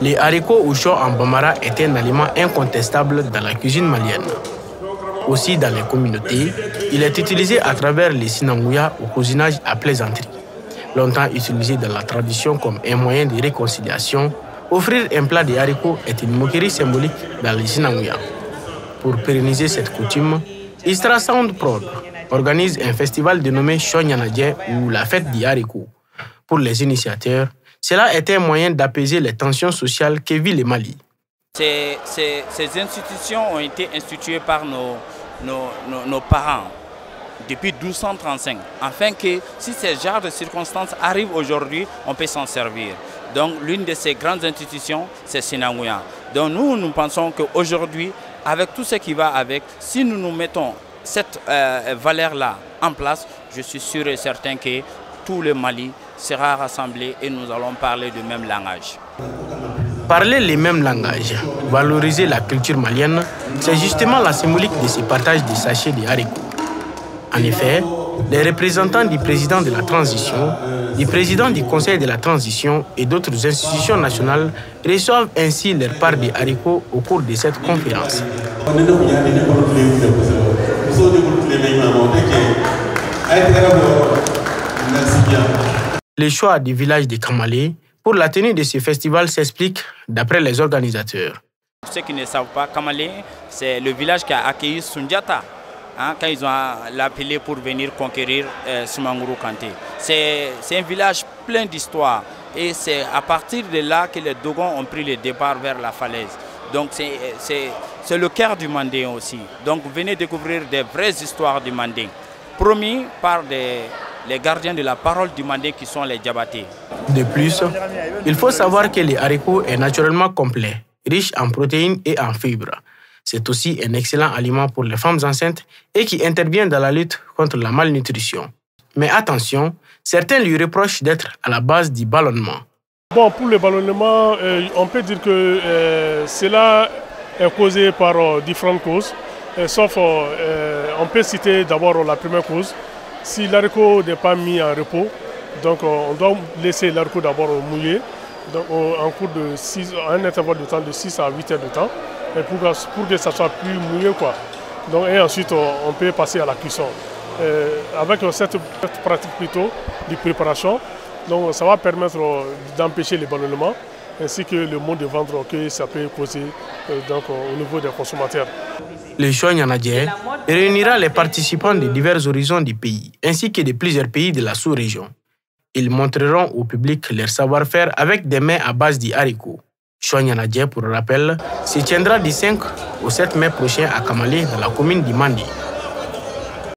Les haricots ou choux en bambara est un aliment incontestable dans la cuisine malienne. Aussi dans les communautés, il est utilisé à travers les sinangouya au cousinage à plaisanterie. Longtemps utilisé dans la tradition comme un moyen de réconciliation, offrir un plat de haricots est une moquerie symbolique dans les sinangouya. Pour pérenniser cette coutume, Istra Sound Prod organise un festival dénommé Chonyanadje ou la fête des haricots. Pour les initiateurs, cela est un moyen d'apaiser les tensions sociales que vit le Mali. Ces institutions ont été instituées par nos parents depuis 1235, afin que si ce genre de circonstances arrivent aujourd'hui, on peut s'en servir. Donc l'une de ces grandes institutions, c'est Sinangouya. Donc nous pensons qu'aujourd'hui, avec tout ce qui va avec, si nous mettons cette valeur-là en place, je suis sûr et certain que tout le Mali sera rassemblé et nous allons parler du même langage. Parler les mêmes langages, valoriser la culture malienne, c'est justement la symbolique de ce partage des sachets de haricots. En effet, les représentants du président de la transition, du président du conseil de la transition et d'autres institutions nationales reçoivent ainsi leur part des haricots au cours de cette conférence. Le choix du village de Kamalé pour la tenue de ce festival s'explique d'après les organisateurs. Pour ceux qui ne savent pas, Kamalé, c'est le village qui a accueilli Sundiata quand ils ont l'appelé pour venir conquérir Soumaoro Kanté. C'est un village plein d'histoire et c'est à partir de là que les Dogons ont pris le départ vers la falaise. Donc c'est le cœur du Manding aussi. Donc venez découvrir des vraies histoires du Manding, promis par les gardiens de la parole du Manding qui sont les Diabatés. De plus, il faut savoir que le haricot est naturellement complet, riche en protéines et en fibres. C'est aussi un excellent aliment pour les femmes enceintes et qui intervient dans la lutte contre la malnutrition. Mais attention, certains lui reprochent d'être à la base du ballonnement. Bon, pour le ballonnement, on peut dire que cela est causé par différentes causes. Sauf, on peut citer d'abord la première cause. Si l'haricot n'est pas mis en repos, donc on doit laisser l'haricot d'abord mouiller, donc en cours de un intervalle de temps de 6 à 8 heures de temps, et pour que ça soit plus mouillé, quoi. Donc, et ensuite on peut passer à la cuisson. Avec cette pratique plutôt de préparation, donc ça va permettre d'empêcher les ballonnements ainsi que le mot de vendre que ça peut causer au niveau des consommateurs. Le Chonyanadje réunira les participants de divers horizons du pays, ainsi que de plusieurs pays de la sous-région. Ils montreront au public leur savoir-faire avec des mets à base de haricots. Chonyanadje, pour rappel, se tiendra du 5 au 7 mai prochain à Kamalé, dans la commune du Mandi.